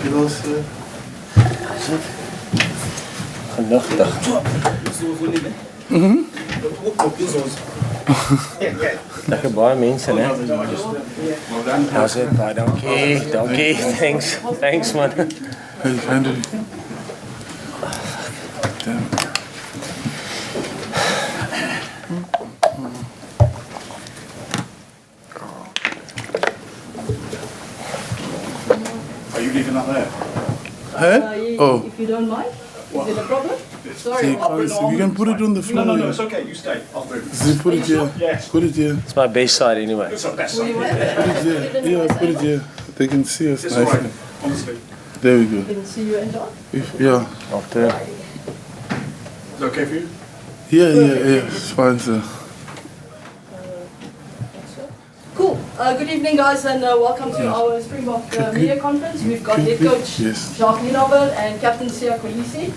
Genugtig. Lekker baie mense, né? How's it? Baie dankie. Thanks man. Hey, handle. Damn. Are you leaving that there? Huh? If you don't mind. Is it a problem? Sorry. You can put it on the floor. No, it's okay. You stay. I'll do it. Put it here. Yes. Put it here. It's my best side anyway. It's our best side. Put it here. Yeah, put it here. They can see us It's all nicely. right. Honestly. There we go. Didn't see you enjoy? Yeah. After. Is it okay for you? Yeah. It's fine, sir. Cool. Good evening, guys, and welcome to our Springbok media conference. We've got head coach Jacques Nienaber and captain Siya Kolisi.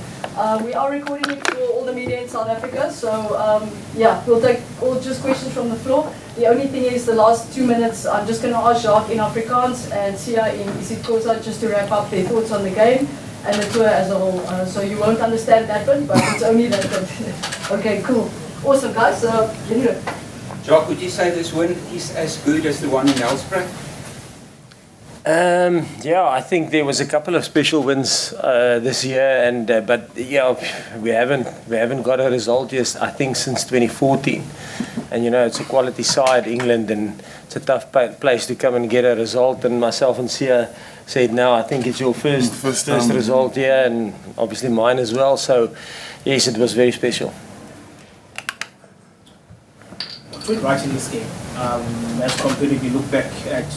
We are recording it for all the media in South Africa, so we'll take all just questions from the floor. The only thing is the last 2 minutes, I'm just going to ask Jacques in Afrikaans and Siya in isiXhosa just to wrap up their thoughts on the game and the tour as a whole. So you won't understand that bit, but it's only that bit. Okay, cool. Awesome, guys. Anyway. Jacques, would you say this win is as good as the one in Nelspruit? I think there was a couple of special wins this year, but we haven't got a result yet. I think since 2014, and it's a quality side, England, and it's a tough place to come and get a result. And myself and Siya said, now I think it's your first result here, and obviously mine as well. So yes, it was very special. Right in this game, as compared if you look back at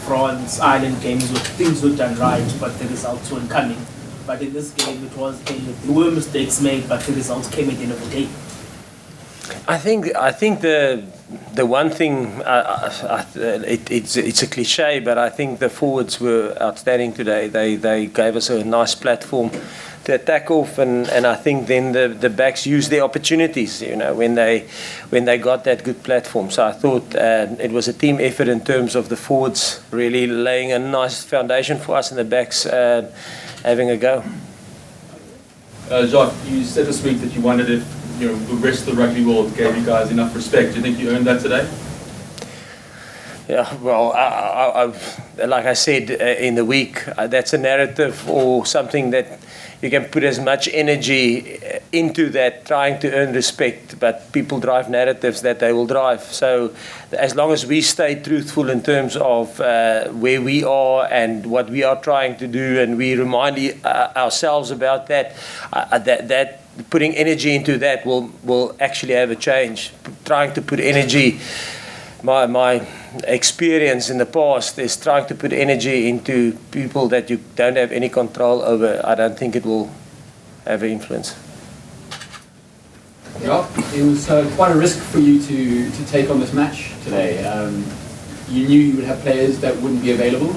France, Ireland games where things were done right, but the results weren't coming. But in this game, there were mistakes made, but the results came at the end of the day. I think the one thing it's a cliche, but I think the forwards were outstanding today. They gave us a nice platform to attack off, and I think then the backs used their opportunities, when they got that good platform. So I thought it was a team effort in terms of the forwards really laying a nice foundation for us, and the backs having a go. Jacques, you said this week that you wondered if the rest of the rugby world gave you guys enough respect. Do you think you earned that today? Yeah, well, like I said in the week, that's a narrative or something that you can put as much energy into that, trying to earn respect, but people drive narratives that they will drive. So as long as we stay truthful in terms of where we are and what we are trying to do, and we remind ourselves about that, that putting energy into that will actually have a change. Trying to put energy, my experience in the past is trying to put energy into people that you don't have any control over. I don't think it will have an influence. Yeah, it was quite a risk for you to take on this match today. You knew you would have players that wouldn't be available.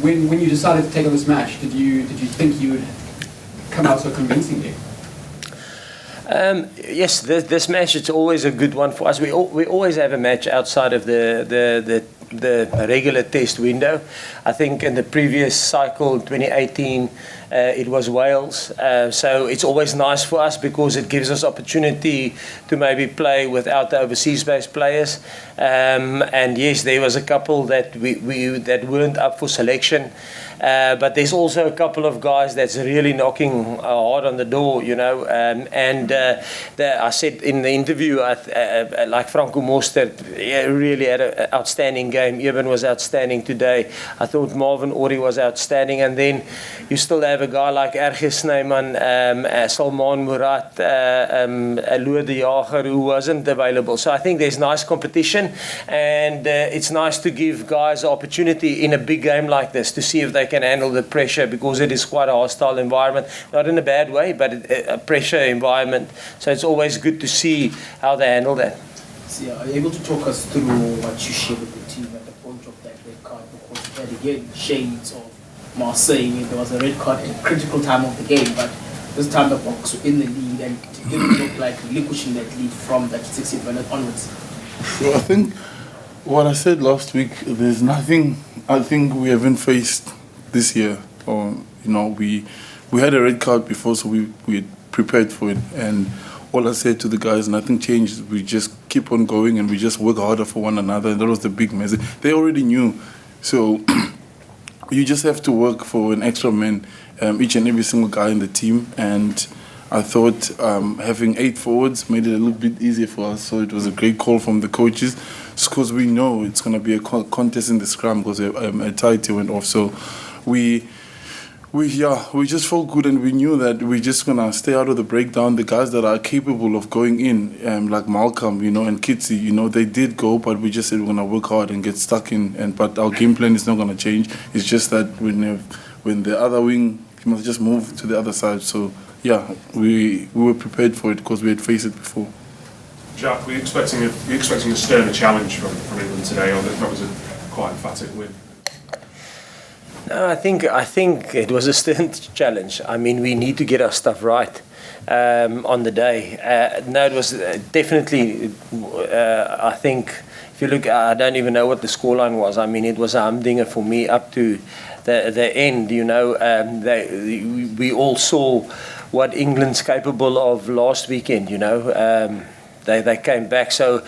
When you decided to take on this match, did you think you would come out so convincingly? Yes, this match, it's always a good one for us. We always have a match outside of the regular test window. I think in the previous cycle, 2018, it was Wales. So it's always nice for us because it gives us opportunity to maybe play without the overseas-based players. And yes, there was a couple that that weren't up for selection. But there's also a couple of guys that's really knocking hard on the door, I said in the interview, like Franco Mostert, really had an outstanding game. Eben was outstanding today. I thought Marvin Ori was outstanding. And then you still have a guy like Ergis Snyman, Salman Murat, Aloe de Jager, who wasn't available. So I think there's nice competition, and it's nice to give guys an opportunity in a big game like this to see if they can handle the pressure, because it is quite a hostile environment, not in a bad way, but a pressure environment. So it's always good to see how they handle that. So, are you able to talk us through what you shared with the team at the point of that red card? Because you had again shades of Marseille, where there was a red card at a critical time of the game, but this time the Boks were in the lead and it didn't look like relinquishing that lead from that 60th minute onwards. So I think what I said last week, there's nothing, I think we haven't faced this year, we had a red card before, so we prepared for it. And all I said to the guys, nothing changed. We just keep on going and we just work harder for one another. And that was the big message. They already knew. So you just have to work for an extra man, each and every single guy in the team. And I thought having 8 forwards made it a little bit easier for us. So it was a great call from the coaches, because we know it's going to be a contest in the scrum, because a tie went off. So we just felt good, and we knew that we're just going to stay out of the breakdown. The guys that are capable of going in, like Malcolm, and Kitsi, they did go, but we just said we're going to work hard and get stuck in. But our game plan is not going to change. It's just that when the other wing, you must just move to the other side. So, yeah, we were prepared for it because we had faced it before. Jacques, were you expecting a sterner challenge from England today, or that was a quite emphatic win? No, I think it was a stern challenge. I mean, we need to get our stuff right on the day. No, it was definitely. I think if you look, I don't even know what the scoreline was. I mean, it was a humdinger for me up to the end. We all saw what England's capable of last weekend. They came back. So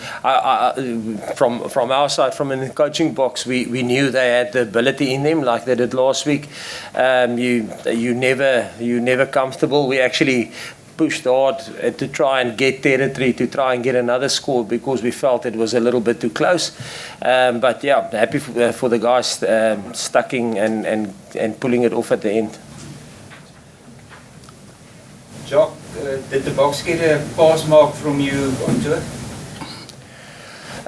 from our side, from in the coaching box, we knew they had the ability in them, like they did last week. You never comfortable. We actually pushed hard to try and get territory, to try and get another score, because we felt it was a little bit too close. But yeah, happy for the guys stucking and pulling it off at the end. Jacques, did the Boks get a pass mark from you on tour?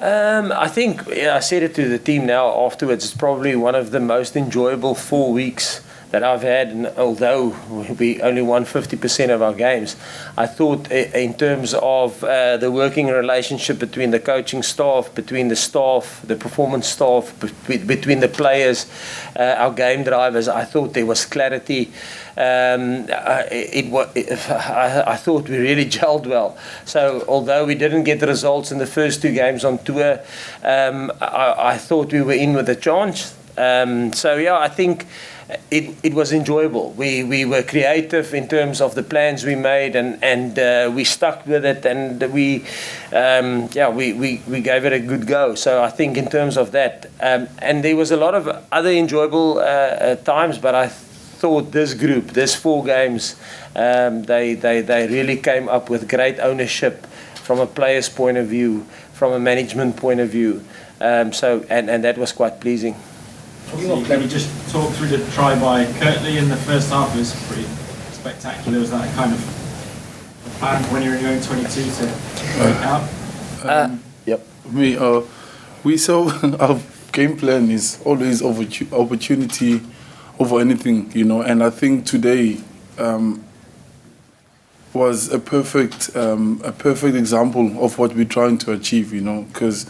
I think I said it to the team now afterwards. It's probably one of the most enjoyable 4 weeks that I've had, and although we only won 50% of our games, I thought in terms of the working relationship between the coaching staff, between the staff, the performance staff, between the players, our game drivers, I thought there was clarity. I thought we really gelled well. So although we didn't get the results in the first 2 games on tour, I thought we were in with a chance. So yeah, I think it was enjoyable. We were creative in terms of the plans we made, and we stuck with it, and we gave it a good go. So I think in terms of that, and there was a lot of other enjoyable times, but I thought this group, this 4 games, they really came up with great ownership from a player's point of view, from a management point of view. So that was quite pleasing. Can you just talk through the try by Kirtley in the first half? It was pretty spectacular. Was that kind of a plan when you're in your own 22 to break out? Yep. We saw our game plan is always opportunity over anything, and I think today was a perfect example of what we're trying to achieve, because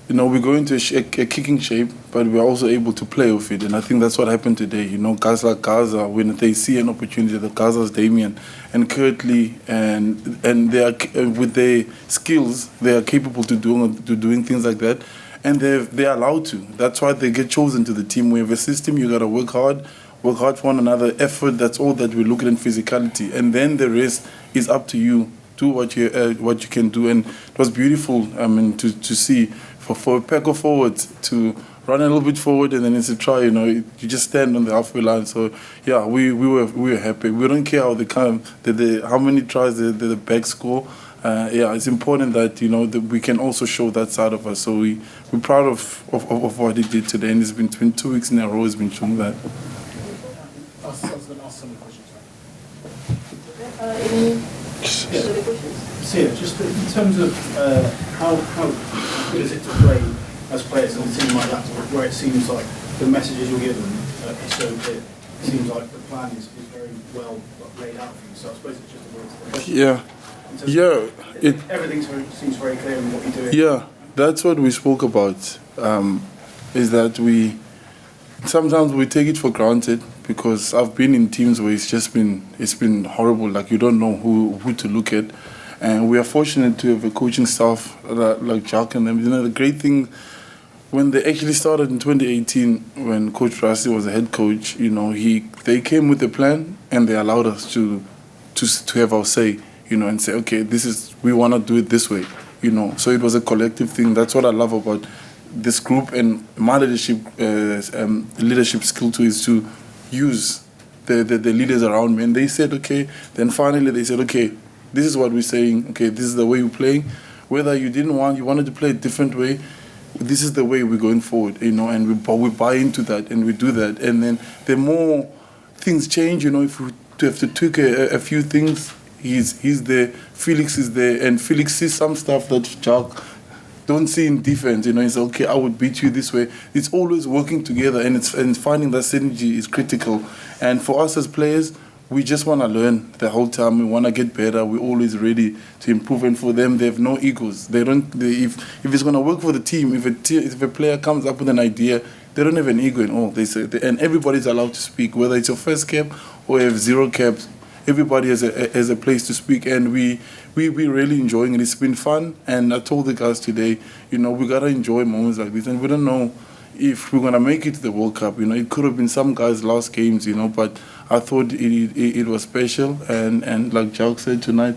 we go into a kicking shape, but we're also able to play with it, and I think that's what happened today. Guys like Gaza, when they see an opportunity, the Gaza's Damien and Kirtley, and they are with their skills, they are capable to doing things like that, and they're allowed to. That's why they get chosen to the team. We have a system. You gotta work hard for one another. Effort. That's all that we look at in physicality, and then the rest is up to you. Do what you can do, and it was beautiful. To see. For a pack of forwards to run a little bit forward, and then it's a try. You just stand on the halfway line. So yeah, we were happy. We don't care how how many tries the back score. It's important that that we can also show that side of us. So we're proud of what he did today, and it's been 2 weeks in a row. He's been showing that. I was going to ask some questions. Any specific questions? Siya, just in terms of how good is it to play as players on a team like that, where it seems like the messages you're given are so clear? It seems like the plan is very well laid out for you. So I suppose it's just a word to the question. Everything seems very clear in what you're doing. Yeah, that's what we spoke about. Is that sometimes we take it for granted, because I've been in teams where it's been horrible. Like, you don't know who to look at. And we are fortunate to have a coaching staff like Jacques and them. The great thing when they actually started in 2018, when Coach Rassi was the head coach, they came with a plan and they allowed us to have our say, and say, okay, we want to do it this way, So it was a collective thing. That's what I love about this group, and my leadership skill too is to use the leaders around me. And they said, okay. Then finally they said, okay, this is what we're saying. Okay, this is the way we're playing. Whether you wanted to play a different way, this is the way we're going forward, and we buy into that and we do that. And then the more things change, if we have to tweak a few things, he's there, Felix is there, and Felix sees some stuff that Jacques don't see in defense. He's okay, I would beat you this way. It's always working together, and finding that synergy is critical. And for us as players, we just want to learn the whole time. We want to get better. We're always ready to improve. And for them, they have no egos. If it's going to work for the team, if a player comes up with an idea, they don't have an ego at all. And everybody's allowed to speak, whether it's your first cap or you have 0 caps. Everybody has a place to speak, and we're really enjoying it. It's been fun, and I told the guys today, we got to enjoy moments like this, and we don't know if we're going to make it to the World Cup. It could have been some guys' last games, but I thought it was special, and like Jacques said tonight,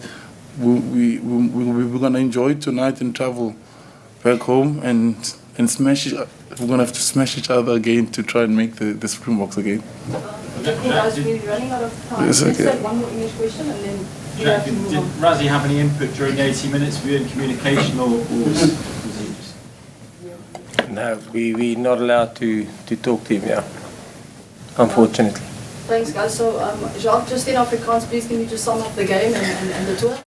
we're going to enjoy it tonight and travel back home and smash it. We're going to have to smash each other again to try and make the Springboks again. Guys, we're running out of time. Yes, Let's okay. take one more English question and then we Jack, have to move did on. Razzie have any input during the 80 minutes? Were you in communication or was he just... No, we're not allowed to talk to him, unfortunately. Thanks, guys. So, Jacques, just in Afrikaans, please, can you just sum up the game and the tour?